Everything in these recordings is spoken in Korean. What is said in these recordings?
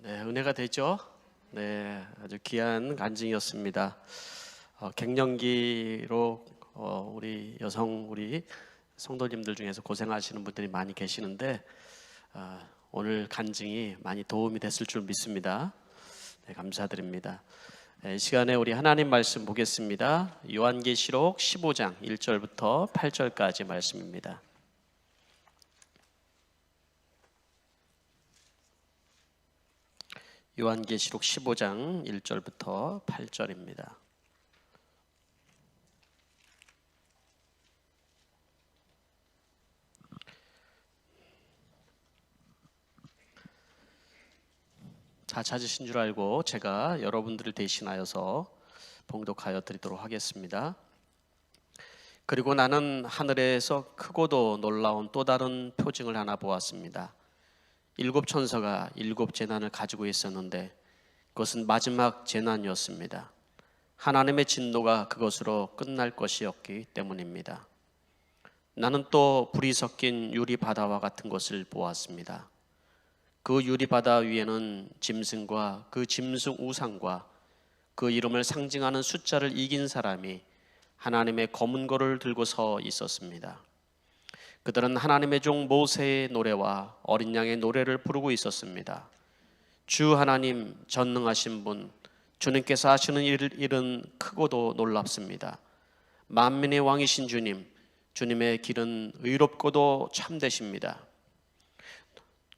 네, 은혜가 되죠. 네, 아주 귀한 간증이었습니다. 갱년기로 우리 성도님들 중에서 고생하시는 분들이 많이 계시는데 오늘 간증이 많이 도움이 됐을 줄 믿습니다. 네, 감사드립니다. 이 시간에 우리 하나님 말씀 보겠습니다. 요한계시록 15장 1절부터 8절까지 말씀입니다. 요한계시록 15장 1절부터 8절입니다. 다 찾으신 줄 알고 제가 여러분들을 대신하여서 봉독하여 드리도록 하겠습니다. 그리고 나는 하늘에서 크고도 놀라운 또 다른 표징을 하나 보았습니다. 7 천사가 7 재난을 가지고 있었는데 그것은 마지막 재난이었습니다. 하나님의 진노가 그것으로 끝날 것이었기 때문입니다. 나는 또 불이 섞인 유리 바다와 같은 것을 보았습니다. 그 유리 바다 위에는 짐승과 그 짐승 우상과 그 이름을 상징하는 숫자를 이긴 사람이 하나님의 검은 고를 들고 서 있었습니다. 그들은 하나님의 종 모세의 노래와 어린 양의 노래를 부르고 있었습니다. 주 하나님 전능하신 분, 주님께서 하시는 일은 크고도 놀랍습니다. 만민의 왕이신 주님, 주님의 길은 의롭고도 참되십니다.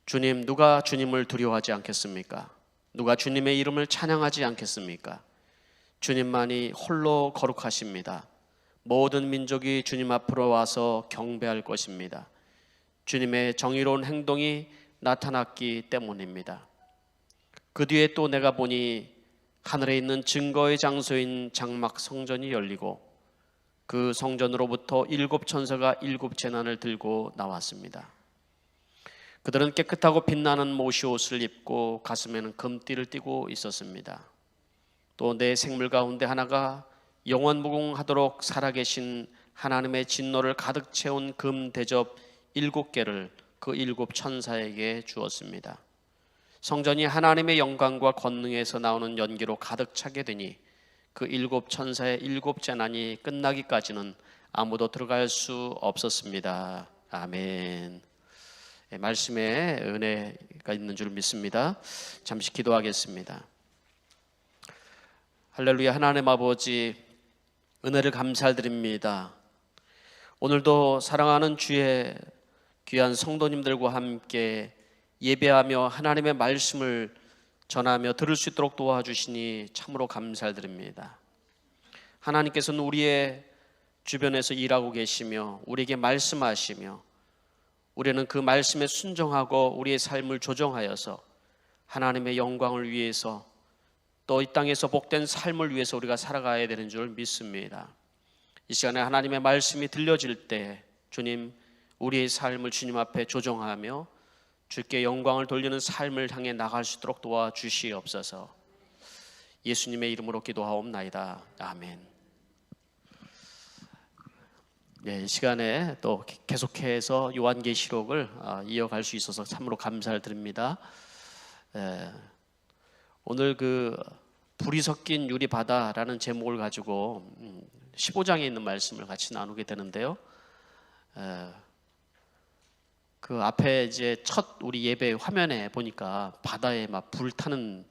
주님, 누가 주님을 두려워하지 않겠습니까? 누가 주님의 이름을 찬양하지 않겠습니까? 주님만이 홀로 거룩하십니다. 모든 민족이 주님 앞으로 와서 경배할 것입니다. 주님의 정의로운 행동이 나타났기 때문입니다. 그 뒤에 또 내가 보니 하늘에 있는 증거의 장소인 장막 성전이 열리고 그 성전으로부터 7 천사가 7 재난을 들고 나왔습니다. 그들은 깨끗하고 빛나는 모시 옷을 입고 가슴에는 금띠를 띠고 있었습니다. 또 내 생물 가운데 하나가 영원무궁하도록 살아계신 하나님의 진노를 가득 채운 금 대접 7개를 그 7 천사에게 주었습니다. 성전이 하나님의 영광과 권능에서 나오는 연기로 가득 차게 되니 그 7 천사의 7 재난이 끝나기까지는 아무도 들어갈 수 없었습니다. 아멘. 말씀에 은혜가 있는 줄 믿습니다. 잠시 기도하겠습니다. 할렐루야. 하나님 아버지, 은혜를 감사드립니다. 오늘도 사랑하는 주의 귀한 성도님들과 함께 예배하며 하나님의 말씀을 전하며 들을 수 있도록 도와주시니 참으로 감사드립니다. 하나님께서는 우리의 주변에서 일하고 계시며 우리에게 말씀하시며 우리는 그 말씀에 순종하고 우리의 삶을 조정하여서 하나님의 영광을 위해서 또 이 땅에서 복된 삶을 위해서 우리가 살아가야 되는 줄 믿습니다. 이 시간에 하나님의 말씀이 들려질 때 주님, 우리의 삶을 주님 앞에 조정하며 주께 영광을 돌리는 삶을 향해 나갈 수 있도록 도와주시옵소서. 예수님의 이름으로 기도하옵나이다. 아멘. 네, 이 시간에 또 계속해서 요한계시록을 이어갈 수 있어서 참으로 감사를 드립니다. 오늘 그 불이 섞인 유리 바다라는 제목을 가지고 15장에 있는 말씀을 같이 나누게 되는데요. 그 앞에 이제 첫 우리 예배 화면에 보니까 바다에 막 불타는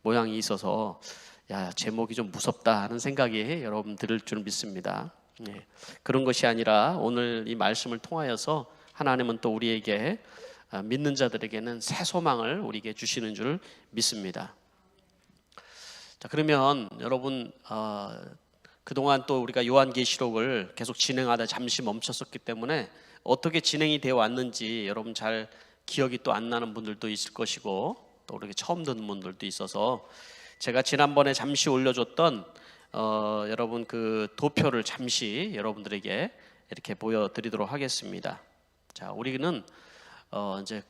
모양이 있어서 야, 제목이 좀 무섭다 하는 생각이 여러분 들을 줄 믿습니다. 그런 것이 아니라 오늘 이 말씀을 통하여서 하나님은 또 우리에게 믿는 자들에게는 새 소망을 우리에게 주시는 줄 믿습니다. 자, 그러면 여러분 그동안 또 우리가 요한계시록을 계속 진행하다 잠시 멈췄었기 때문에 어떻게 진행이 되어 왔는지 여러분 잘 기억이 또 안 나는 분들도 있을 것이고 또 이렇게 처음 듣는 분들도 있어서 제가 지난번에 잠시 올려줬던 여러분 그 도표를 잠시 여러분들에게 이렇게 보여드리도록 하겠습니다. 자, 우리는 이제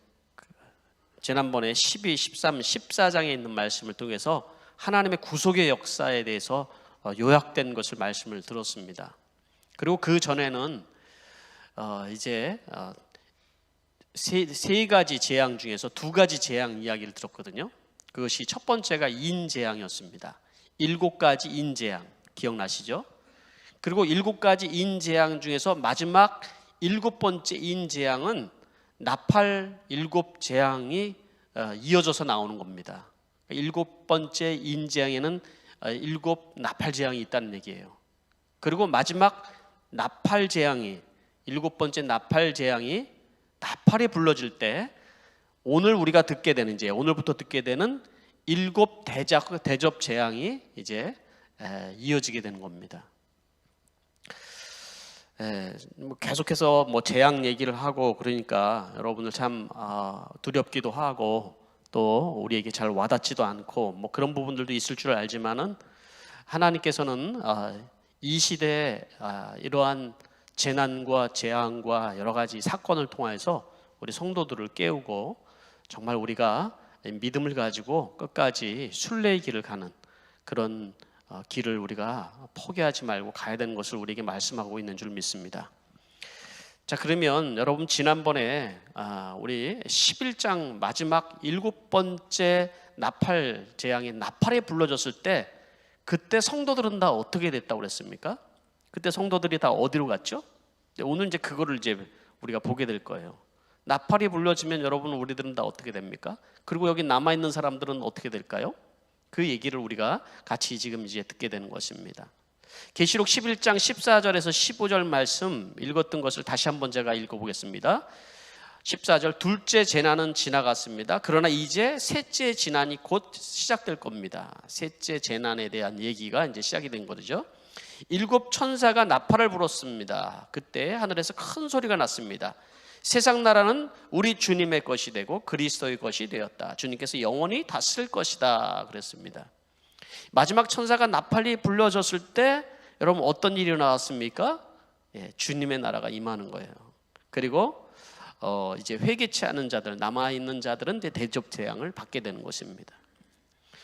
지난번에 12, 13, 14장에 있는 말씀을 통해서 하나님의 구속의 역사에 대해서 요약된 것을 말씀을 들었습니다. 그리고 그 전에는 이제 세 가지 재앙 중에서 2가지 재앙 이야기를 들었거든요. 그것이 첫 번째가 인재앙이었습니다. 7가지 인재앙 기억나시죠? 그리고 7가지 인재앙 중에서 마지막 7번째 인재앙은 나팔 7재앙이 이어져서 나오는 겁니다. 7번째 인재앙에는 7 나팔재앙이 있다는 얘기예요. 그리고 마지막 나팔재앙이 7번째 나팔재앙이 나팔이 불러질 때 오늘 우리가 듣게 되는, 이제 오늘부터 듣게 되는 7 대접 재앙이 이제 이어지게 되는 겁니다. 계속해서 재앙 얘기를 하고 그러니까 여러분들 참 두렵기도 하고 또 우리에게 잘 와닿지도 않고 그런 부분들도 있을 줄 알지만은 하나님께서는 이 시대에 이러한 재난과 재앙과 여러 가지 사건을 통해서 우리 성도들을 깨우고 정말 우리가 믿음을 가지고 끝까지 순례의 길을 가는 그런 길을 우리가 포기하지 말고 가야 되는 것을 우리에게 말씀하고 있는 줄 믿습니다. 자, 그러면 여러분 지난번에 우리 11장 마지막 7번째 나팔 재앙의 나팔에 불러졌을 때 그때 성도들은 다 어떻게 됐다고 그랬습니까? 그때 성도들이 다 어디로 갔죠? 오늘 이제 그거를 이제 우리가 보게 될 거예요. 나팔이 불려지면 여러분 우리들은 다 어떻게 됩니까? 그리고 여기 남아있는 사람들은 어떻게 될까요? 그 얘기를 우리가 같이 지금 이제 듣게 되는 것입니다. 계시록 11장 14절에서 15절 말씀 읽었던 것을 다시 한번 제가 읽어보겠습니다. 14절, 둘째 재난은 지나갔습니다. 그러나 이제 셋째 재난이 곧 시작될 겁니다. 셋째 재난에 대한 얘기가 이제 시작이 된 거죠. 7 천사가 나팔을 불었습니다. 그때 하늘에서 큰 소리가 났습니다. 세상 나라는 우리 주님의 것이 되고 그리스도의 것이 되었다. 주님께서 영원히 다스릴 것이다 그랬습니다. 마지막 천사가 나팔이 불려졌을 때 여러분 어떤 일이 나왔습니까? 주님의 나라가 임하는 거예요. 그리고 이제 회개치 않은 자들, 남아있는 자들은 대접 재앙을 받게 되는 것입니다.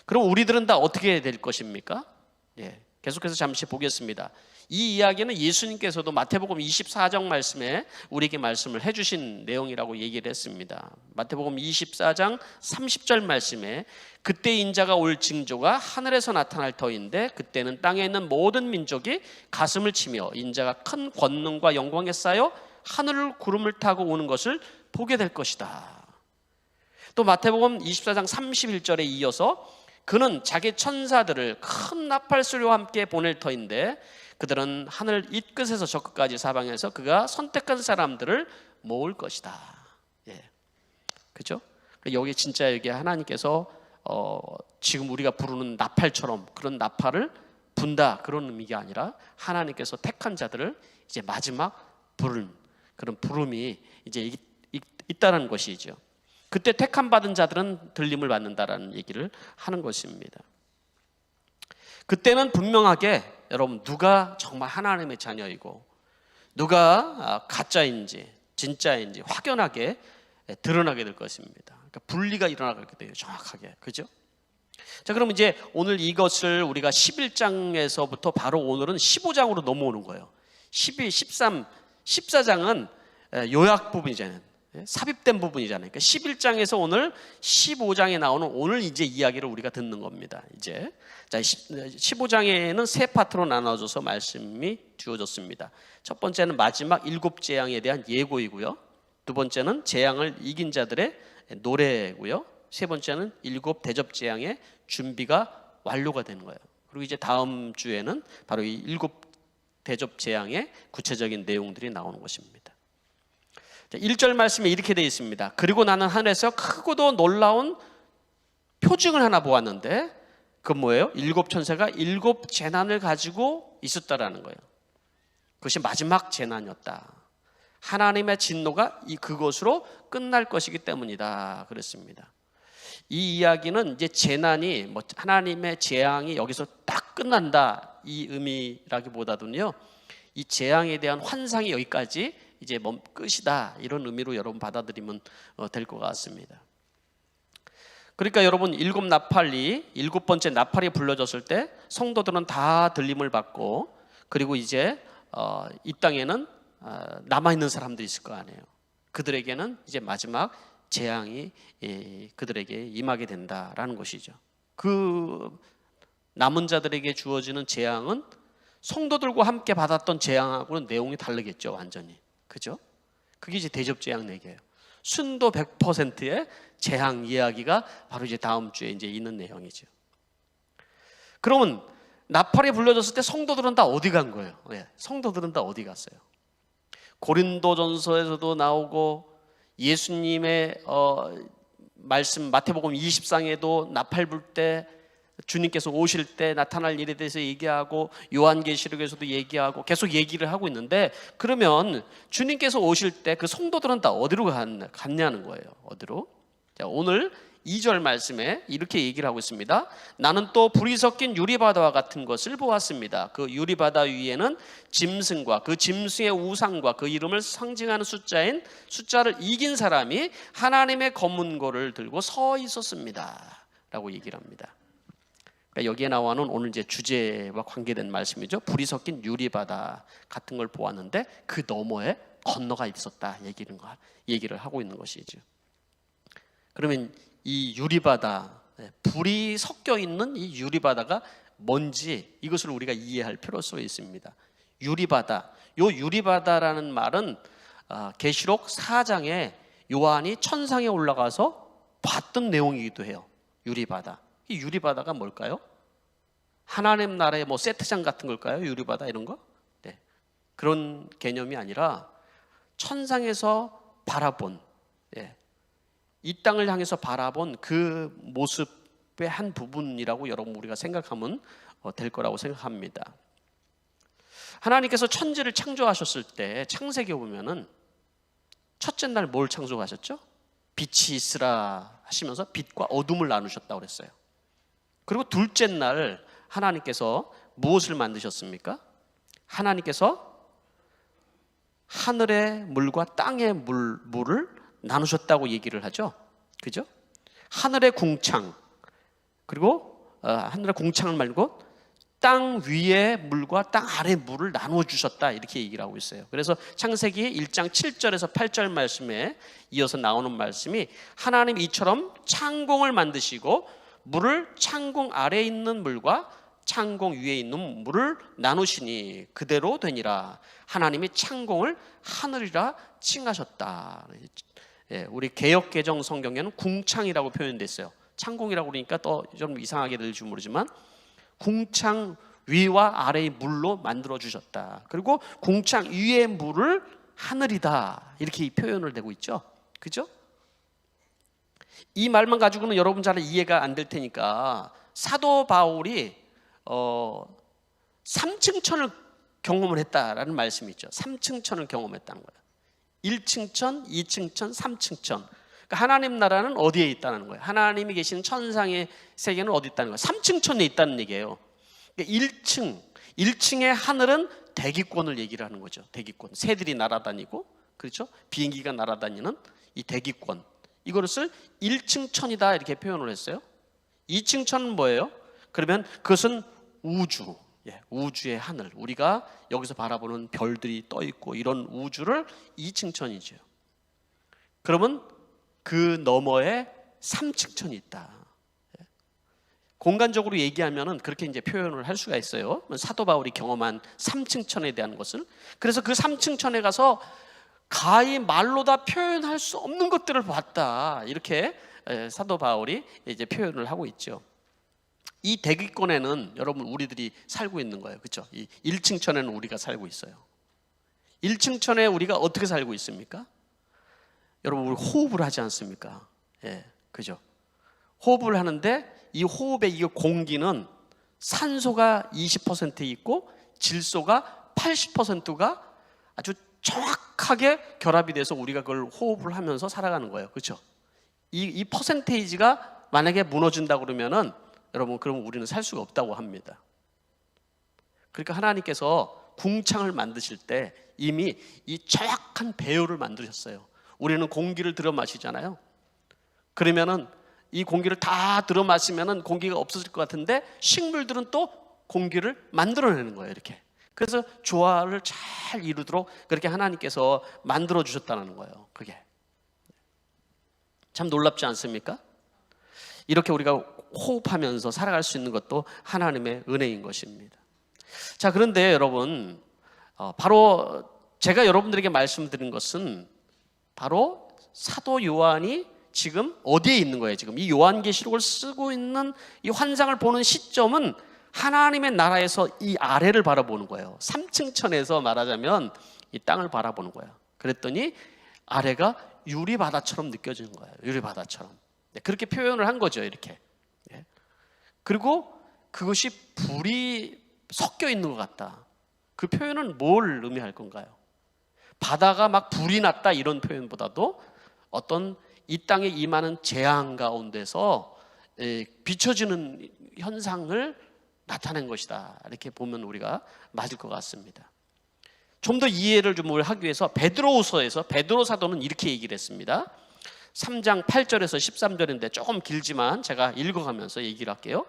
그럼 우리들은 다 어떻게 될 것입니까? 계속해서 잠시 보겠습니다. 이 이야기는 예수님께서도 마태복음 24장 말씀에 우리에게 말씀을 해주신 내용이라고 얘기를 했습니다. 마태복음 24장 30절 말씀에 그때 인자가 올 징조가 하늘에서 나타날 터인데 그때는 땅에 있는 모든 민족이 가슴을 치며 인자가 큰 권능과 영광에 쌓여 하늘을 구름을 타고 오는 것을 보게 될 것이다. 또 마태복음 24장 31절에 이어서 그는 자기 천사들을 큰 나팔 소리와 함께 보낼 터인데 그들은 하늘 이 끝에서 저 끝까지 사방에서 그가 선택한 사람들을 모을 것이다. 그죠? 여기 진짜 여기 하나님께서 지금 우리가 부르는 나팔처럼 그런 나팔을 분다 그런 의미가 아니라 하나님께서 택한 자들을 이제 마지막 부른 그런 부름이 이제 있다는 것이죠. 그때 택함 받은 자들은 들림을 받는다라는 얘기를 하는 것입니다. 그때는 분명하게 여러분 누가 정말 하나님의 자녀이고 누가 가짜인지 진짜인지 확연하게 드러나게 될 것입니다. 그러니까 분리가 일어나게 돼요. 정확하게. 그죠? 자, 그럼 이제 오늘 이것을 우리가 11장에서부터 바로 오늘은 15장으로 넘어오는 거예요. 12, 13, 14장은 요약 부분이잖아요. 삽입된 부분이잖아요. 그러니까 11장에서 오늘 15장에 나오는 오늘 이제 이야기를 우리가 듣는 겁니다. 이제 자, 15장에는 세 파트로 나눠져서 말씀이 주어졌습니다. 첫 번째는 마지막 7 재앙에 대한 예고이고요. 두 번째는 재앙을 이긴 자들의 노래고요. 세 번째는 7 대접 재앙의 준비가 완료가 되는 거예요. 그리고 이제 다음 주에는 바로 이 7 대접 재앙의 구체적인 내용들이 나오는 것입니다. 1절 말씀에 이렇게 되어 있습니다. 그리고 나는 하늘에서 크고도 놀라운 표징을 하나 보았는데 그건 뭐예요? 7 천사가 7 재난을 가지고 있었다라는 거예요. 그것이 마지막 재난이었다. 하나님의 진노가 그것으로 끝날 것이기 때문이다 그랬습니다. 이 이야기는 이제 재난이 하나님의 재앙이 여기서 딱 끝난다 이 의미라기보다도요, 이 재앙에 대한 환상이 여기까지 이제 끝이다 이런 의미로 여러분 받아들이면 될 것 같습니다. 그러니까 여러분 7 나팔이 7번째 나팔이 불려졌을 때 성도들은 다 들림을 받고 그리고 이제 이 땅에는 남아있는 사람들이 있을 거 아니에요. 그들에게는 이제 마지막 재앙이 그들에게 임하게 된다라는 것이죠. 그 남은 자들에게 주어지는 재앙은 성도들과 함께 받았던 재앙하고는 내용이 다르겠죠. 완전히. 그죠? 그게 이제 대접재앙 4개예요. 순도 100%의 재앙 이야기가 바로 이제 다음 주에 이제 있는 내용이죠. 그러면 나팔이 불려졌을 때 성도들은 다 어디 간 거예요? 성도들은 다 어디 갔어요? 고린도전서에서도 나오고 예수님의 말씀 마태복음 20장에도 나팔 불 때 주님께서 오실 때 나타날 일에 대해서 얘기하고 요한계시록에서도 얘기하고 계속 얘기를 하고 있는데, 그러면 주님께서 오실 때 그 성도들은 다 어디로 갔냐는 거예요. 어디로? 자, 오늘 2절 말씀에 이렇게 얘기를 하고 있습니다. 나는 또 불이 섞인 유리바다와 같은 것을 보았습니다. 그 유리바다 위에는 짐승과 그 짐승의 우상과 그 이름을 상징하는 숫자를 이긴 사람이 하나님의 검문고를 들고 서 있었습니다 라고 얘기를 합니다. 그러니까 여기에 나와는 오늘 이제 주제와 관계된 말씀이죠. 불이 섞인 유리바다 같은 걸 보았는데 그 너머에 건너가 있었다 얘기를 하고 있는 것이죠. 그러면 이 유리바다, 불이 섞여 있는 이 유리바다가 뭔지 이것을 우리가 이해할 필요성이 있습니다. 유리바다, 요 유리바다라는 말은 계시록 4장에 요한이 천상에 올라가서 봤던 내용이기도 해요. 유리바다. 이 유리바다가 뭘까요? 하나님 나라의 뭐 세트장 같은 걸까요? 유리바다 이런 거? 네. 그런 개념이 아니라 천상에서 바라본, 이 땅을 향해서 바라본 그 모습의 한 부분이라고 여러분 우리가 생각하면 될 거라고 생각합니다. 하나님께서 천지를 창조하셨을 때 창세기에 보면은 첫째 날 뭘 창조하셨죠? 빛이 있으라 하시면서 빛과 어둠을 나누셨다고 그랬어요. 그리고 둘째 날 하나님께서 무엇을 만드셨습니까? 하나님께서 하늘의 물과 땅의 물을 나누셨다고 얘기를 하죠. 그죠? 하늘의 궁창, 그리고 하늘의 궁창을 말고 땅 위의 물과 땅 아래 물을 나누어 주셨다 이렇게 얘기를 하고 있어요. 그래서 창세기 1장 7절에서 8절 말씀에 이어서 나오는 말씀이 하나님 이처럼 창공을 만드시고 물을 창공 아래에 있는 물과 창공 위에 있는 물을 나누시니 그대로 되니라. 하나님이 창공을 하늘이라 칭하셨다. 우리 개역개정 성경에는 궁창이라고 표현됐어요. 창공이라고 그러니까 또 좀 이상하게 들릴지 모르지만 궁창 위와 아래의 물로 만들어 주셨다. 그리고 궁창 위의 물을 하늘이다 이렇게 표현을 되고 있죠. 그죠? 이 말만 가지고는 여러분 잘 이해가 안 될 테니까 사도 바울이 3층 천을 경험을 했다라는 말씀이 있죠. 3층 천을 경험했다는 거예요. 1층 천, 2층 천, 3층 천. 그러니까 하나님 나라는 어디에 있다는 거예요? 하나님이 계시는 천상의 세계는 어디 있다는 거예요? 3층 천에 있다는 얘기예요. 그러니까 1층의 하늘은 대기권을 얘기를 하는 거죠. 대기권. 새들이 날아다니고, 그렇죠? 비행기가 날아다니는 이 대기권. 이것을 1층 천이다 이렇게 표현을 했어요. 2층 천은 뭐예요? 그러면 그것은 우주. 우주의 하늘, 우리가 여기서 바라보는 별들이 떠 있고 이런 우주를 2층 천이죠. 그러면 그 너머에 3층 천이 있다. 공간적으로 얘기하면은 그렇게 이제 표현을 할 수가 있어요. 사도 바울이 경험한 3층 천에 대한 것을. 그래서 그 3층 천에 가서 가히 말로 다 표현할 수 없는 것들을 봤다. 이렇게 사도 바울이 이제 표현을 하고 있죠. 이 대기권에는 여러분 우리들이 살고 있는 거예요. 그렇죠? 이 1층 천에는 우리가 살고 있어요. 1층 천에 우리가 어떻게 살고 있습니까? 여러분 우리 호흡을 하지 않습니까? 그죠? 호흡을 하는데 이 호흡의 이 공기는 산소가 20% 있고 질소가 80%가 아주 정확하게 결합이 돼서 우리가 그걸 호흡을 하면서 살아가는 거예요. 그렇죠? 이 퍼센테이지가 만약에 무너진다 그러면은 여러분 그러면 우리는 살 수가 없다고 합니다. 그러니까 하나님께서 궁창을 만드실 때 이미 이 정확한 배열을 만드셨어요. 우리는 공기를 들어 마시잖아요. 그러면은 이 공기를 다 들어 마시면은 공기가 없어질 것 같은데 식물들은 또 공기를 만들어내는 거예요. 이렇게. 그래서 조화를 잘 이루도록 그렇게 하나님께서 만들어 주셨다는 거예요. 그게. 참 놀랍지 않습니까? 이렇게 우리가 호흡하면서 살아갈 수 있는 것도 하나님의 은혜인 것입니다. 자, 그런데 여러분, 바로 제가 여러분들에게 말씀드린 것은 바로 사도 요한이 지금 어디에 있는 거예요? 지금 이 요한계시록을 쓰고 있는 이 환상을 보는 시점은 하나님의 나라에서 이 아래를 바라보는 거예요. 3층 천에서 말하자면 이 땅을 바라보는 거예요. 그랬더니 아래가 유리바다처럼 느껴지는 거예요. 유리바다처럼. 그렇게 표현을 한 거죠, 이렇게. 그리고 그것이 불이 섞여 있는 것 같다. 그 표현은 뭘 의미할 건가요? 바다가 막 불이 났다 이런 표현보다도 어떤 이 땅에 임하는 재앙 가운데서 비춰지는 현상을 나타낸 것이다. 이렇게 보면 우리가 맞을 것 같습니다. 좀 더 이해를 좀 하기 위해서 베드로후서에서 베드로 사도는 이렇게 얘기를 했습니다. 3장 8절에서 13절인데 조금 길지만 제가 읽어가면서 얘기를 할게요.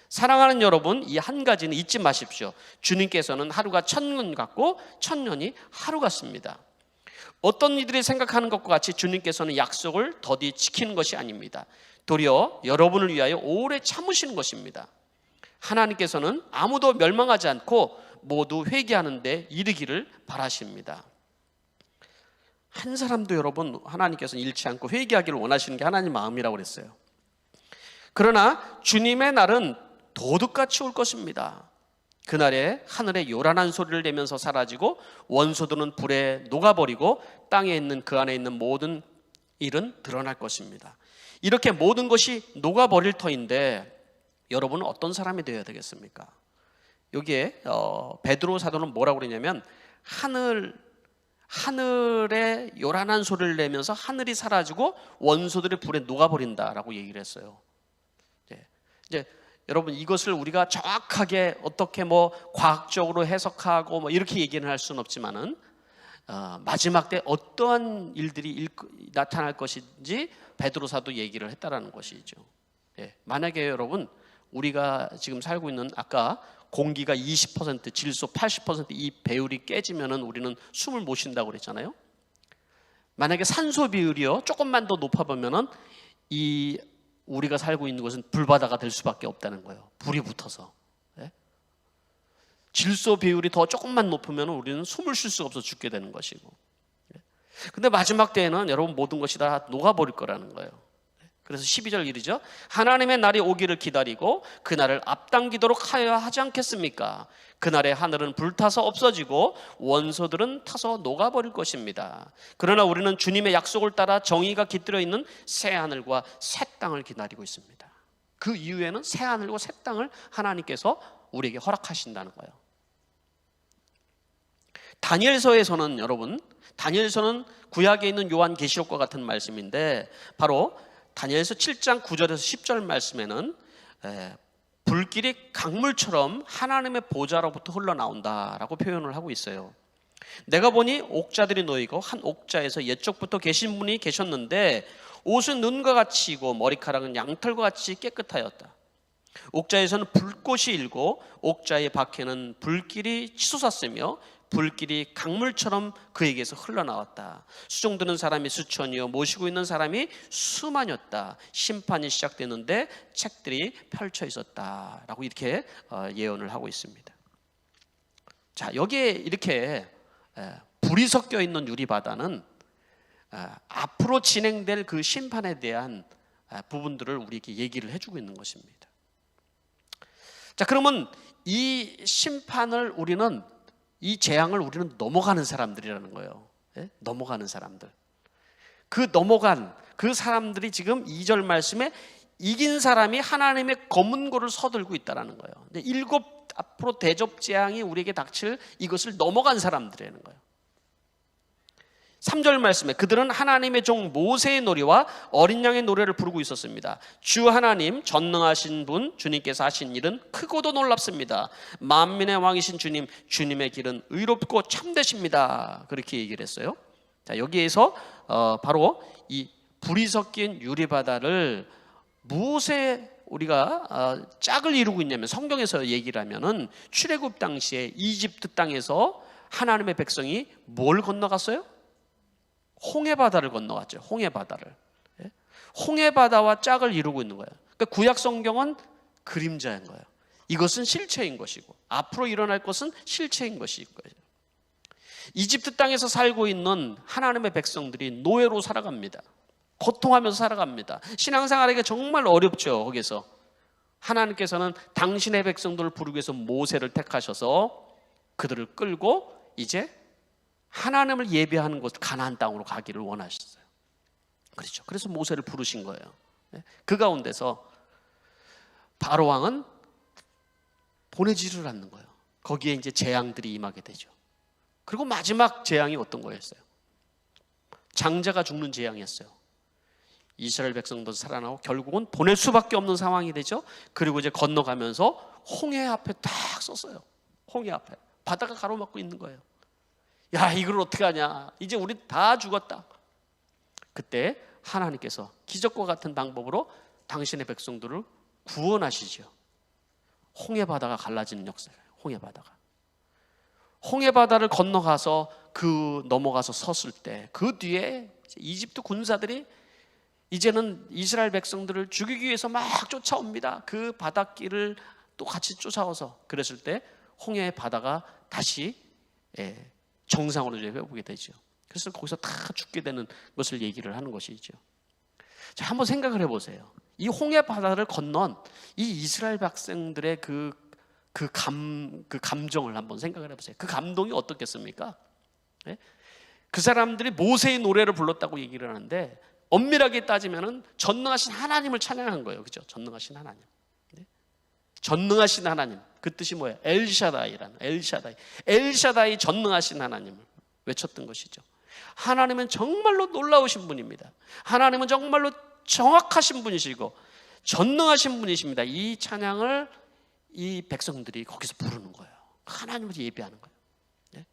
사랑하는 여러분, 이 한 가지는 잊지 마십시오. 주님께서는 하루가 천년 같고 천년이 하루 같습니다. 어떤 이들이 생각하는 것과 같이 주님께서는 약속을 더디 지키는 것이 아닙니다. 도리어 여러분을 위하여 오래 참으시는 것입니다. 하나님께서는 아무도 멸망하지 않고 모두 회개하는 데 이르기를 바라십니다. 한 사람도 여러분 하나님께서는 잃지 않고 회개하기를 원하시는 게 하나님 마음이라고 그랬어요. 그러나 주님의 날은 도둑같이 올 것입니다. 그날에 하늘에 요란한 소리를 내면서 사라지고 원소들은 불에 녹아버리고 땅에 있는 그 안에 있는 모든 일은 드러날 것입니다. 이렇게 모든 것이 녹아버릴 터인데 여러분은 어떤 사람이 되어야 되겠습니까? 여기에 베드로 사도는 뭐라고 그러냐면 하늘에 요란한 소리를 내면서 하늘이 사라지고 원소들이 불에 녹아버린다라고 얘기를 했어요. 이제 여러분 이것을 우리가 정확하게 어떻게 과학적으로 해석하고 이렇게 얘기는 할 수는 없지만은 마지막 때 어떠한 일들이 나타날 것인지 베드로 사도 얘기를 했다라는 것이죠. 만약에 여러분 우리가 지금 살고 있는 아까 공기가 20%, 질소 80% 이 배율이 깨지면은 우리는 숨을 못 쉰다고 그랬잖아요. 만약에 산소 비율이요 조금만 더 높아보면은 이 우리가 살고 있는 곳은 불바다가 될 수밖에 없다는 거예요. 불이 붙어서. 질소 비율이 더 조금만 높으면 우리는 숨을 쉴 수가 없어 죽게 되는 것이고. 근데 마지막 때에는 여러분 모든 것이 다 녹아버릴 거라는 거예요. 그래서 12절 일이죠. 하나님의 날이 오기를 기다리고 그날을 앞당기도록 하여야 하지 않겠습니까? 그날에 하늘은 불타서 없어지고 원소들은 타서 녹아버릴 것입니다. 그러나 우리는 주님의 약속을 따라 정의가 깃들어 있는 새 하늘과 새 땅을 기다리고 있습니다. 그 이후에는 새 하늘과 새 땅을 하나님께서 우리에게 허락하신다는 거예요. 다니엘서에서는 여러분, 다니엘서는 구약에 있는 요한계시록과 같은 말씀인데 바로 다니엘서 7장 9절에서 10절 말씀에는 불길이 강물처럼 하나님의 보좌로부터 흘러나온다라고 표현을 하고 있어요. 내가 보니 옥자들이 놓이고 한 옥자에서 옛적부터 계신 분이 계셨는데 옷은 눈과 같이 이고 머리카락은 양털과 같이 깨끗하였다. 옥자에서는 불꽃이 일고 옥자의 밖에는 불길이 치솟았으며 불길이 강물처럼 그에게서 흘러나왔다. 수종드는 사람이 수천이요 모시고 있는 사람이 수만이었다. 심판이 시작되는데 책들이 펼쳐 있었다라고 이렇게 예언을 하고 있습니다. 자, 여기에 이렇게 불이 섞여 있는 유리바다는 앞으로 진행될 그 심판에 대한 부분들을 우리에게 얘기를 해주고 있는 것입니다. 자, 그러면 이 심판을 우리는 이 재앙을 우리는 넘어가는 사람들이라는 거예요. 넘어가는 사람들. 그 넘어간 그 사람들이 지금 2절 말씀에 이긴 사람이 하나님의 검은고를 서들고 있다는 거예요. 7 앞으로 대접 재앙이 우리에게 닥칠 이것을 넘어간 사람들이라는 거예요. 3절 말씀에 그들은 하나님의 종 모세의 노래와 어린 양의 노래를 부르고 있었습니다. 주 하나님 전능하신 분 주님께서 하신 일은 크고도 놀랍습니다. 만민의 왕이신 주님, 주님의 길은 의롭고 참되십니다. 그렇게 얘기를 했어요. 자, 여기에서 바로 이 불이 섞인 유리바다를 무엇에 우리가 짝을 이루고 있냐면 성경에서 얘기를 하면은 출애굽 당시에 이집트 땅에서 하나님의 백성이 뭘 건너갔어요? 홍해바다를 건너갔죠. 홍해바다를. 홍해 바다와 짝을 이루고 있는 거예요. 그러니까 구약 성경은 그림자인 거예요. 이것은 실체인 것이고 앞으로 일어날 것은 실체인 것일 거예요. 이집트 땅에서 살고 있는 하나님의 백성들이 노예로 살아갑니다. 고통하면서 살아갑니다. 신앙생활하기가 정말 어렵죠. 거기서 하나님께서는 당신의 백성들을 부르기 위해서 모세를 택하셔서 그들을 끌고 이제 하나님을 예배하는 곳 가나안 땅으로 가기를 원하셨어요. 그렇죠. 그래서 모세를 부르신 거예요. 그 가운데서 바로 왕은 보내지를 않는 거예요. 거기에 이제 재앙들이 임하게 되죠. 그리고 마지막 재앙이 어떤 거였어요? 장자가 죽는 재앙이었어요. 이스라엘 백성도 살아나고 결국은 보낼 수밖에 없는 상황이 되죠. 그리고 이제 건너가면서 홍해 앞에 딱 섰어요. 홍해 앞에 바다가 가로막고 있는 거예요. 야, 이걸 어떻게 하냐, 이제 우리 다 죽었다. 그때 하나님께서 기적과 같은 방법으로 당신의 백성들을 구원하시죠. 홍해 바다가 갈라지는 역사예요. 홍해 바다를 건너가서 넘어가서 섰을 때 그 뒤에 이집트 군사들이 이제는 이스라엘 백성들을 죽이기 위해서 막 쫓아옵니다. 그 바닷길을 또 같이 쫓아와서 그랬을 때 홍해 바다가 다시 정상으로 회복이 되죠. 그래서 거기서 다 죽게 되는 것을 얘기를 하는 것이죠. 자, 한번 생각을 해보세요. 이 홍해 바다를 건넌 이 이스라엘 백성들의 그 감정을 한번 생각을 해보세요. 그 감동이 어떻겠습니까? 그 사람들이 모세의 노래를 불렀다고 얘기를 하는데 엄밀하게 따지면은 전능하신 하나님을 찬양한 거예요. 그죠? 전능하신 하나님. 전능하신 하나님. 그 뜻이 뭐예요? 엘샤다이라는, 엘샤다이 전능하신 하나님을 외쳤던 것이죠. 하나님은 정말로 놀라우신 분입니다. 하나님은 정말로 정확하신 분이시고 전능하신 분이십니다. 이 찬양을 이 백성들이 거기서 부르는 거예요. 하나님을 예배하는 거예요.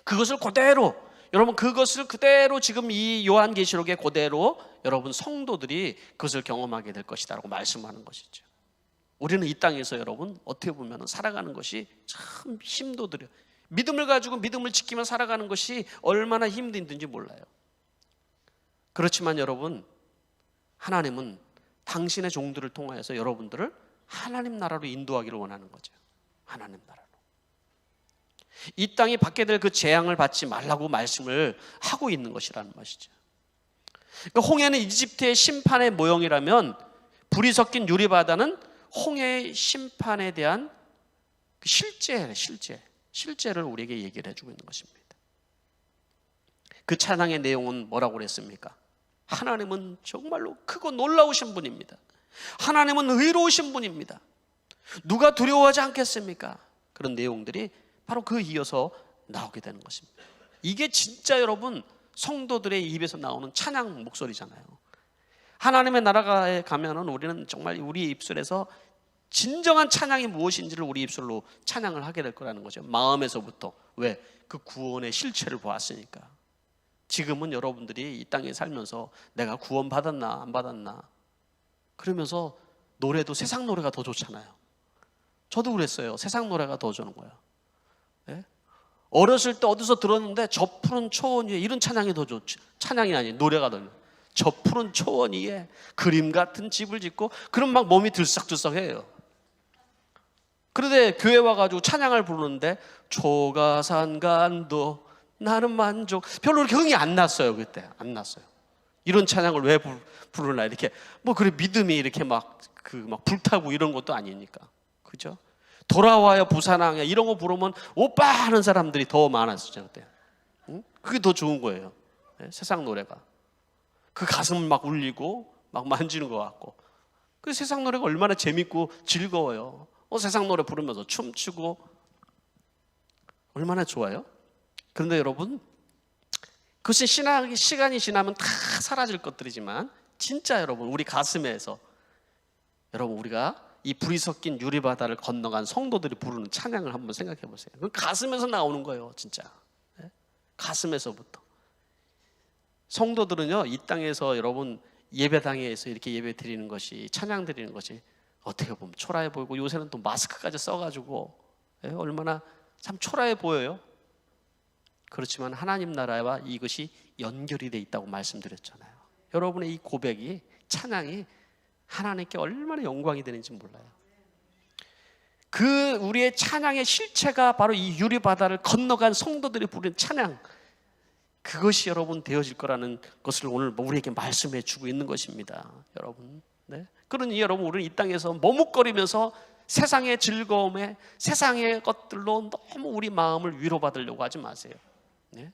그것을 그대로, 여러분, 그것을 그대로 지금 이 요한계시록에 그대로 여러분 성도들이 그것을 경험하게 될 것이다라고 말씀하는 것이죠. 우리는 이 땅에서 여러분 어떻게 보면 살아가는 것이 참 힘도 들어요. 믿음을 가지고 믿음을 지키며 살아가는 것이 얼마나 힘든지 몰라요. 그렇지만 여러분, 하나님은 당신의 종들을 통하여서 여러분들을 하나님 나라로 인도하기를 원하는 거죠. 하나님 나라로. 이 땅이 받게 될 그 재앙을 받지 말라고 말씀을 하고 있는 것이라는 것이죠. 그러니까 홍해는 이집트의 심판의 모형이라면 불이 섞인 유리바다는 홍해의 심판에 대한 실제를 우리에게 얘기를 해주고 있는 것입니다. 그 찬양의 내용은 뭐라고 그랬습니까? 하나님은 정말로 크고 놀라우신 분입니다. 하나님은 의로우신 분입니다. 누가 두려워하지 않겠습니까? 그런 내용들이 바로 그 이어서 나오게 되는 것입니다. 이게 진짜 여러분 성도들의 입에서 나오는 찬양 목소리잖아요. 하나님의 나라에 가면은 우리는 정말 우리 입술에서 진정한 찬양이 무엇인지를 우리 입술로 찬양을 하게 될 거라는 거죠. 마음에서부터. 왜? 그 구원의 실체를 보았으니까. 지금은 여러분들이 이 땅에 살면서 내가 구원 받았나 안 받았나 그러면서 노래도 세상 노래가 더 좋잖아요. 저도 그랬어요. 세상 노래가 더 좋은 거예요. 어렸을 때 어디서 들었는데 저 푸른 초원 위에, 이런 찬양이 더 좋지. 찬양이 아니에요. 노래가 더. 저 푸른 초원 위에 그림 같은 집을 짓고, 그럼 막 몸이 들썩들썩해요. 그런데 교회 와가지고 찬양을 부르는데 초가산간도 나는 만족, 별로 그렇게 흥이 안 났어요. 그때 안 났어요. 이런 찬양을 왜 부르나, 이렇게 뭐 그래 믿음이 이렇게 막 불타고 이런 것도 아니니까. 그죠? 돌아와요 부산항에 이런 거 부르면 오빠 하는 사람들이 더 많았었죠 그때. 응? 그게 더 좋은 거예요. 세상 노래가 그 가슴을 막 울리고 막 만지는 것 같고, 그 세상 노래가 얼마나 재밌고 즐거워요. 세상 노래 부르면서 춤추고 얼마나 좋아요. 그런데 여러분, 그것이 시간이 지나면 다 사라질 것들이지만 진짜 여러분 우리 가슴에서, 여러분 우리가 이 불이 섞인 유리바다를 건너간 성도들이 부르는 찬양을 한번 생각해 보세요. 그 가슴에서 나오는 거예요. 진짜 가슴에서부터. 성도들은요 이 땅에서 여러분 예배당에서 이렇게 예배 드리는 것이, 찬양 드리는 것이 어떻게 보면 초라해 보이고, 요새는 또 마스크까지 써가지고 얼마나 참 초라해 보여요. 그렇지만 하나님 나라와 이것이 연결이 돼 있다고 말씀드렸잖아요. 여러분의 이 고백이, 찬양이 하나님께 얼마나 영광이 되는지 몰라요. 그 우리의 찬양의 실체가 바로 이 유리바다를 건너간 성도들이 부르는 찬양, 그것이 여러분 되어질 거라는 것을 오늘 우리에게 말씀해 주고 있는 것입니다. 여러분, 네? 그러니 여러분, 우리는 이 땅에서 머뭇거리면서 세상의 즐거움에, 세상의 것들로 너무 우리 마음을 위로받으려고 하지 마세요. 네?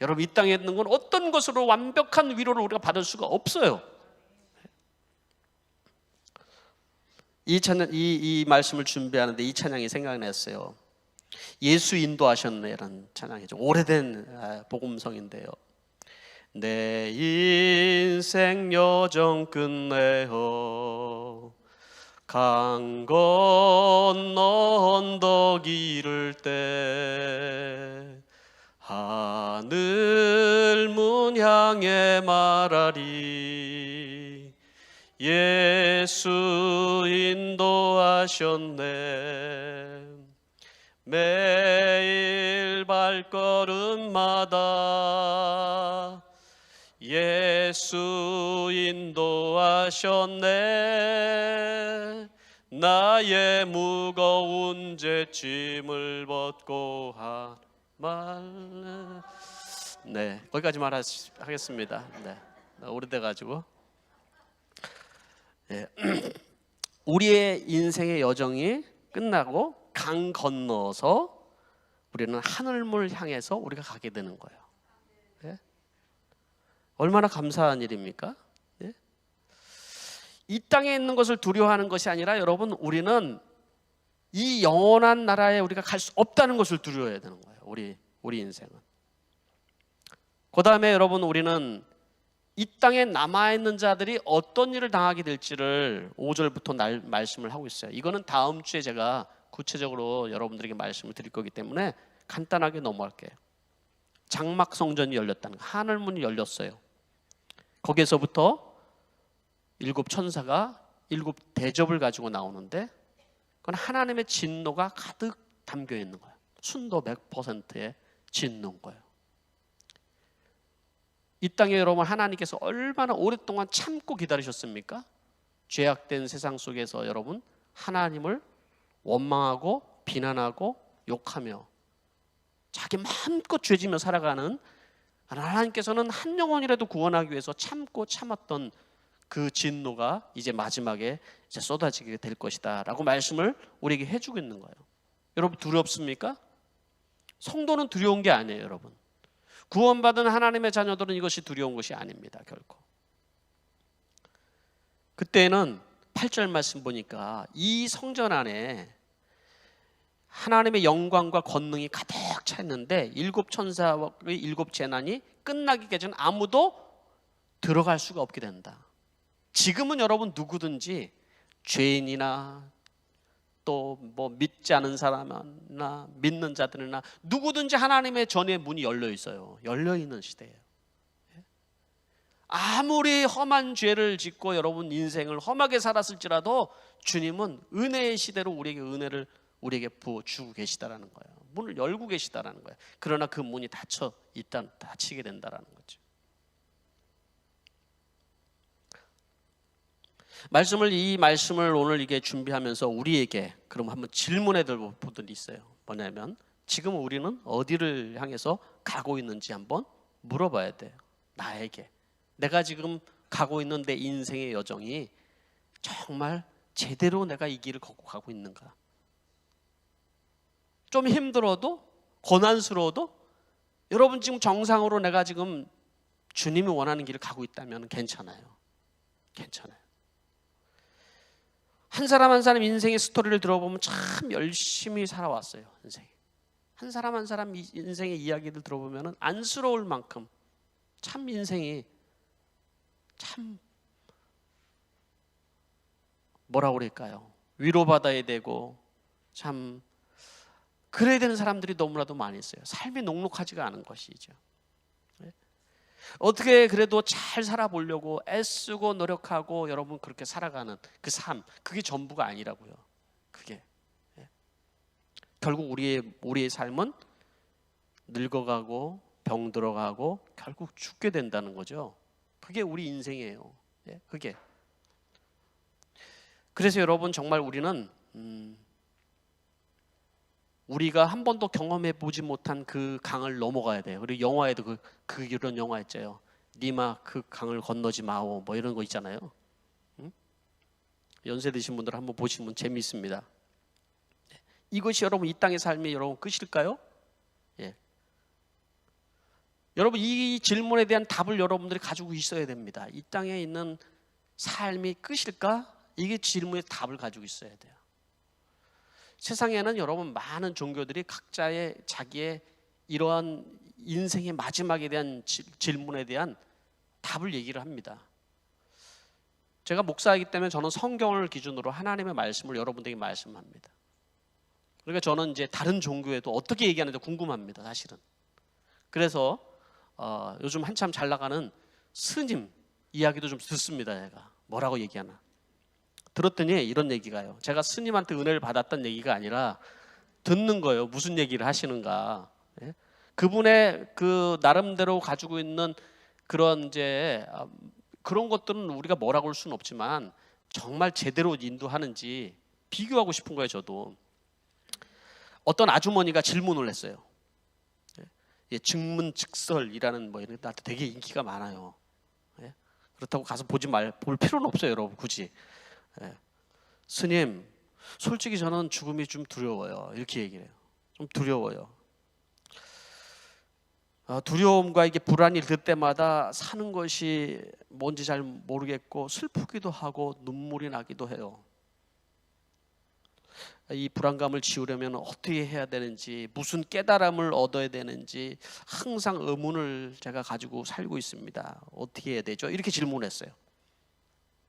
여러분, 이 땅에 있는 건 어떤 것으로 완벽한 위로를 우리가 받을 수가 없어요. 이 말씀을 준비하는데 이 찬양이 생각났어요. 예수 인도하셨네라는 찬양이죠. 오래된 복음성인데요. 내 인생 여정 끝내어 강 건너 언덕 이를 때 하늘 문 향해 말하리 예수 인도하셨네. 매일 발걸음마다 예수 인도하셨네. 나의 무거운 죄짐을 벗고 말. 네, 거기까지만 하겠습니다. 네, 오래돼가지고. 네. 우리의 인생의 여정이 끝나고 강 건너서 우리는 하늘물 향해서 우리가 가게 되는 거예요. 네? 얼마나 감사한 일입니까? 네? 이 땅에 있는 것을 두려워하는 것이 아니라 여러분, 우리는 이 영원한 나라에 우리가 갈 수 없다는 것을 두려워해야 되는 거예요. 우리 인생은. 그 다음에 여러분, 우리는 이 땅에 남아있는 자들이 어떤 일을 당하게 될지를 5절부터 말씀을 하고 있어요. 이거는 다음 주에 제가 구체적으로 여러분들에게 말씀을 드릴 거기 때문에 간단하게 넘어갈게요. 장막 성전이 열렸다는 거, 하늘문이 열렸어요. 거기에서부터 7 천사가 7 대접을 가지고 나오는데, 그건 하나님의 진노가 가득 담겨 있는 거예요. 순도 100%의 진노인 거예요. 이 땅에 여러분, 하나님께서 얼마나 오랫동안 참고 기다리셨습니까? 죄악된 세상 속에서 여러분, 하나님을 원망하고 비난하고 욕하며 자기 마음껏 죄지며 살아가는 하나님께서는 한 영혼이라도 구원하기 위해서 참았던 그 진노가 이제 마지막에 이제 쏟아지게 될 것이다 라고 말씀을 우리에게 해주고 있는 거예요. 여러분, 두렵습니까? 성도는 두려운 게 아니에요. 여러분, 구원받은 하나님의 자녀들은 이것이 두려운 것이 아닙니다. 결코. 그때는 8절 말씀 보니까 이 성전 안에 하나님의 영광과 권능이 가득 차 있는데 7 천사의 7 재난이 끝나기 전 아무도 들어갈 수가 없게 된다. 지금은 여러분, 누구든지 죄인이나 또 뭐 믿지 않은 사람이나 믿는 자들이나 누구든지 하나님의 전의 문이 열려 있어요. 열려 있는 시대예요. 아무리 험한 죄를 짓고 여러분 인생을 험하게 살았을지라도 주님은 은혜의 시대로 우리에게 은혜를 우리에게 부어주고 계시다라는 거예요. 문을 열고 계시다라는 거예요. 그러나 그 문이 닫히게 된다라는 거죠. 이 말씀을 오늘 이게 준비하면서 우리에게 그럼 한번 질문해 보던 게 있어요. 뭐냐면, 지금 우리는 어디를 향해서 가고 있는지 한번 물어봐야 돼요. 나에게. 내가 지금 가고 있는 내 인생의 여정이 정말 제대로 내가 이 길을 걷고 가고 있는가? 좀 힘들어도, 고난스러워도 여러분, 지금 정상으로 내가 지금 주님이 원하는 길을 가고 있다면 괜찮아요. 괜찮아요. 한 사람 한 사람 인생의 스토리를 들어보면 참 열심히 살아왔어요. 인생. 한 사람 한 사람 인생의 이야기를 들어보면 안쓰러울 만큼 참 인생이 참 뭐라고 그럴까요? 위로받아야 되고 참 그래야 되는 사람들이 너무나도 많이 있어요. 삶이 녹록하지가 않은 것이죠. 어떻게 그래도 잘 살아보려고 애쓰고 노력하고 여러분 그렇게 살아가는 그 삶, 그게 전부가 아니라고요. 그게 결국 우리의 삶은 늙어가고 병들어가고 결국 죽게 된다는 거죠. 그게 우리 인생이에요. 그게. 그래서 여러분 정말 우리는 우리가 한 번도 경험해 보지 못한 그 강을 넘어가야 돼요. 그리고 영화에도 이런 영화 있잖아요. 니마 그 강을 건너지 마오 뭐 이런 거 있잖아요. 연세 드신 분들 한번 보시면 재미있습니다. 이것이 여러분 이 땅의 삶이 여러분 끝일까요? 예. 여러분 이 질문에 대한 답을 여러분들이 가지고 있어야 됩니다. 이 땅에 있는 삶이 끝일까? 이게 질문의 답을 가지고 있어야 돼요. 세상에는 여러분 많은 종교들이 각자의 자기의 이러한 인생의 마지막에 대한 질문에 대한 답을 얘기를 합니다. 제가 목사이기 때문에 저는 성경을 기준으로 하나님의 말씀을 여러분들에게 말씀합니다. 그러니까 저는 이제 다른 종교에도 어떻게 얘기하는지 궁금합니다, 사실은. 그래서 요즘 한참 잘 나가는 스님 이야기도 좀 듣습니다. 제가 뭐라고 얘기하나 들었더니 이런 얘기가요. 제가 스님한테 은혜를 받았던 얘기가 아니라 듣는 거예요. 무슨 얘기를 하시는가. 그분의 그 나름대로 가지고 있는 그런 이제 그런 것들은 우리가 뭐라고 할 수는 없지만 정말 제대로 인도하는지 비교하고 싶은 거예요. 저도. 어떤 아주머니가 질문을 했어요. 증문즉설이라는 뭐 이런 게 나한테 되게 인기가 많아요. 그렇다고 가서 볼 필요는 없어요, 여러분. 굳이. 스님, 솔직히 저는 죽음이 좀 두려워요. 이렇게 얘기를 해요. 좀 두려워요. 두려움과 이게 불안이 들 때마다 사는 것이 뭔지 잘 모르겠고 슬프기도 하고 눈물이 나기도 해요. 이 불안감을 지우려면 어떻게 해야 되는지, 무슨 깨달음을 얻어야 되는지 항상 의문을 제가 가지고 살고 있습니다. 어떻게 해야 되죠? 이렇게 질문했어요.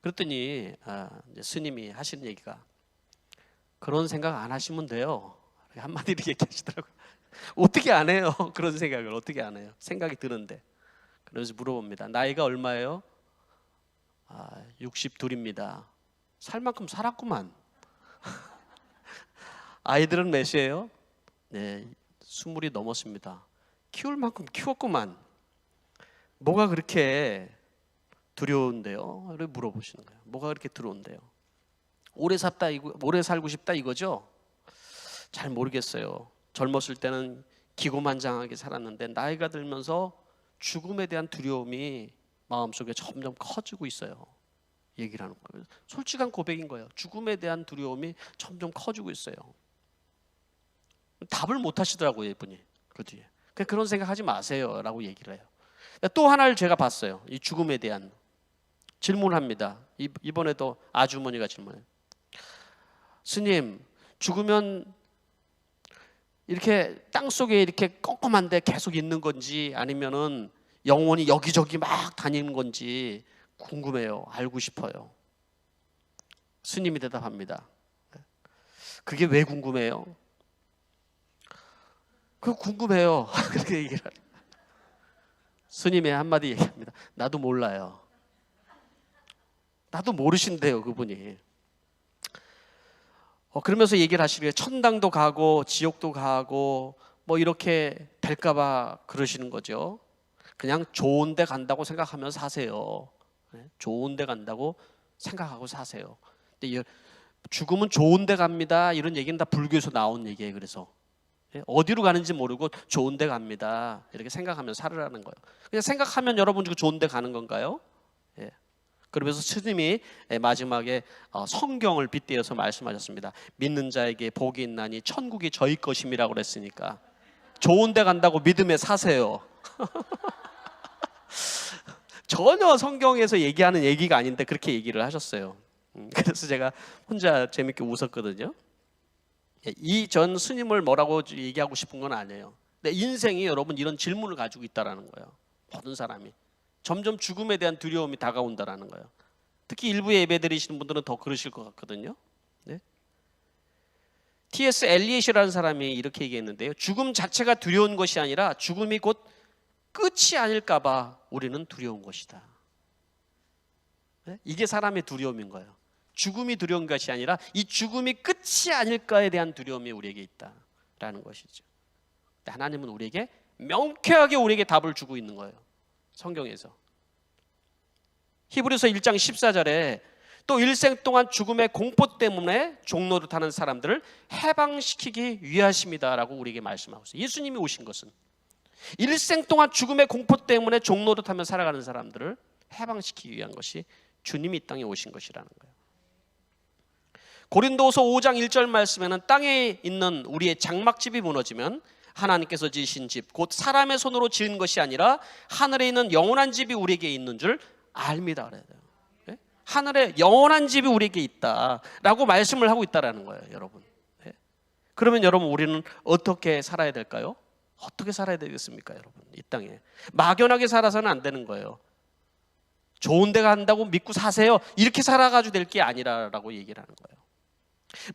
그랬더니 이제 스님이 하시는 얘기가 그런 생각 안 하시면 돼요. 한마디로 얘기하시더라고요. 어떻게 안 해요? 그런 생각을 어떻게 안 해요? 생각이 드는데. 그래서 물어봅니다. 나이가 얼마예요? 62입니다. 살 만큼 살았구만. 아이들은 몇이에요? 네, 20이 넘었습니다. 키울 만큼 키웠구만. 뭐가 그렇게 두려운데요? 이렇게 물어보시는 거예요. 뭐가 그렇게 두려운데요? 오래 살고 싶다 이거죠? 잘 모르겠어요. 젊었을 때는 기고만장하게 살았는데 나이가 들면서 죽음에 대한 두려움이 마음속에 점점 커지고 있어요. 얘기를 하는 거예요. 솔직한 고백인 거예요. 죽음에 대한 두려움이 점점 커지고 있어요. 답을 못 하시더라고요, 이분이. 그 뒤에. 그런 생각하지 마세요 라고 얘기를 해요. 또 하나를 제가 봤어요. 이 죽음에 대한 질문을 합니다. 이번에도 아주머니가 질문해요. 스님, 죽으면 이렇게 땅속에 이렇게 껌껌한데 계속 있는 건지 아니면은 영혼이 여기저기 막 다니는 건지 궁금해요. 알고 싶어요. 스님이 대답합니다. 그게 왜 궁금해요? 그거 궁금해요. 그렇게 얘기를 하죠. 스님이 한마디 얘기합니다. 나도 몰라요. 나도 모르신대요, 그분이. 그러면서 얘기를 하시기에 천당도 가고 지옥도 가고 뭐 이렇게 될까봐 그러시는 거죠. 그냥 좋은 데 간다고 생각하면서 사세요. 좋은 데 간다고 생각하고 사세요. 근데 죽음은 좋은 데 갑니다. 이런 얘기는 다 불교에서 나온 얘기예요. 그래서 어디로 가는지 모르고 좋은 데 갑니다. 이렇게 생각하면서 살으라는 거예요. 그냥 생각하면 여러분 좋은 데 가는 건가요? 그러면서 스님이 마지막에 성경을 빗대어서 말씀하셨습니다. 믿는 자에게 복이 있나니 천국이 저희 것임이라고 그랬으니까 좋은 데 간다고 믿음에 사세요. 전혀 성경에서 얘기하는 얘기가 아닌데 그렇게 얘기를 하셨어요. 그래서 제가 혼자 재밌게 웃었거든요. 이 전 스님을 뭐라고 얘기하고 싶은 건 아니에요. 근데 인생이 여러분 이런 질문을 가지고 있다라는 거예요. 모든 사람이 점점 죽음에 대한 두려움이 다가온다라는 거예요. 특히 일부 예배 드리시는 분들은 더 그러실 것 같거든요. 네? T.S. 엘리엇이라는 사람이 이렇게 얘기했는데요. 죽음 자체가 두려운 것이 아니라 죽음이 곧 끝이 아닐까 봐 우리는 두려운 것이다. 네? 이게 사람의 두려움인 거예요. 죽음이 두려운 것이 아니라 이 죽음이 끝이 아닐까에 대한 두려움이 우리에게 있다라는 것이죠. 하나님은 우리에게 명쾌하게 우리에게 답을 주고 있는 거예요. 성경에서. 히브리서 1장 14절에 또 일생 동안 죽음의 공포 때문에 종로를 타는 사람들을 해방시키기 위하심이다라고 우리에게 말씀하고 있어요. 예수님이 오신 것은 일생 동안 죽음의 공포 때문에 종로를 타며 살아가는 사람들을 해방시키기 위한 것이 주님이 이 땅에 오신 것이라는 거예요. 고린도후서 5장 1절 말씀에는 땅에 있는 우리의 장막집이 무너지면 하나님께서 지으신 집 곧 사람의 손으로 지은 것이 아니라 하늘에 있는 영원한 집이 우리에게 있는 줄 압니다 그래요. 하늘에 영원한 집이 우리에게 있다라고 말씀을 하고 있다라는 거예요, 여러분. 그러면 여러분 우리는 어떻게 살아야 될까요? 어떻게 살아야 되겠습니까, 여러분? 이 땅에 막연하게 살아서는 안 되는 거예요. 좋은 데 간다고 믿고 사세요. 이렇게 살아가지고 될 게 아니라라고 얘기를 하는 거예요.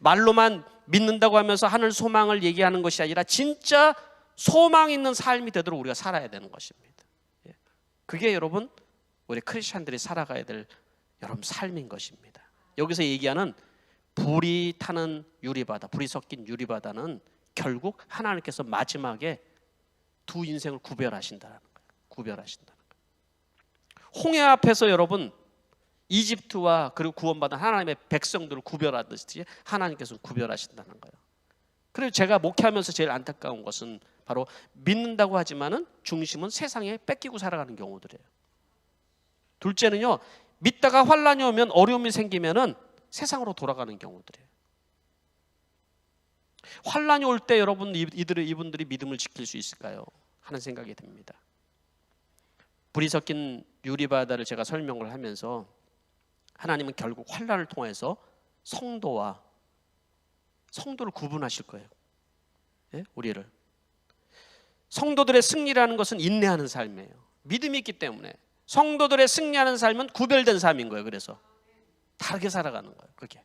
말로만 믿는다고 하면서 하늘 소망을 얘기하는 것이 아니라 진짜 소망 있는 삶이 되도록 우리가 살아야 되는 것입니다. 그게 여러분 우리 크리스찬들이 살아가야 될 여러분 삶인 것입니다. 여기서 얘기하는 불이 타는 유리바다, 불이 섞인 유리바다는 결국 하나님께서 마지막에 두 인생을 구별하신다는 거예요. 구별하신다는 거예요. 홍해 앞에서 여러분 이집트와 그리고 구원받은 하나님의 백성들을 구별하듯이 하나님께서 구별하신다는 거예요. 그래서 제가 목회하면서 제일 안타까운 것은 바로 믿는다고 하지만은 중심은 세상에 뺏기고 살아가는 경우들이에요. 둘째는요, 믿다가 환란이 오면 어려움이 생기면은 세상으로 돌아가는 경우들이에요. 환란이 올 때 여러분 이분들이 믿음을 지킬 수 있을까요? 하는 생각이 듭니다. 불이 섞인 유리바다를 제가 설명을 하면서 하나님은 결국 환란을 통해서 성도를 구분하실 거예요. 예? 우리를. 성도들의 승리라는 것은 인내하는 삶이에요. 믿음이 있기 때문에 성도들의 승리하는 삶은 구별된 삶인 거예요. 그래서 다르게 살아가는 거예요. 그게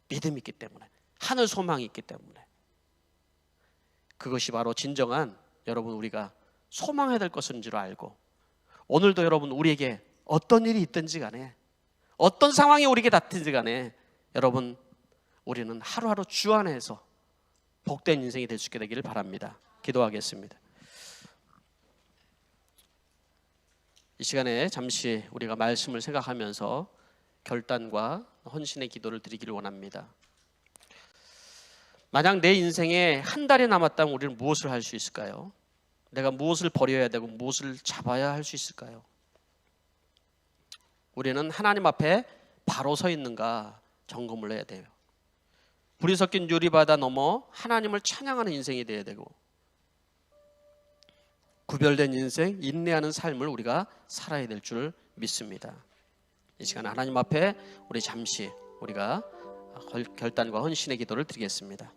믿음이 있기 때문에, 하늘 소망이 있기 때문에. 그것이 바로 진정한 여러분 우리가 소망해야 될 것인 줄 알고, 오늘도 여러분 우리에게 어떤 일이 있든지 간에 어떤 상황이 우리에게 닥치든지 간에 여러분 우리는 하루하루 주 안에서 복된 인생이 될 수 있게 되기를 바랍니다. 기도하겠습니다. 이 시간에 잠시 우리가 말씀을 생각하면서 결단과 헌신의 기도를 드리기를 원합니다. 만약 내 인생에 한 달이 남았다면 우리는 무엇을 할 수 있을까요? 내가 무엇을 버려야 되고 무엇을 잡아야 할 수 있을까요? 우리는 하나님 앞에 바로 서 있는가 점검을 해야 돼요. 불이 섞인 유리바다 넘어 하나님을 찬양하는 인생이 되어야 되고, 구별된 인생, 인내하는 삶을 우리가 살아야 될 줄 믿습니다. 이 시간 하나님 앞에 우리 잠시 우리가 결단과 헌신의 기도를 드리겠습니다.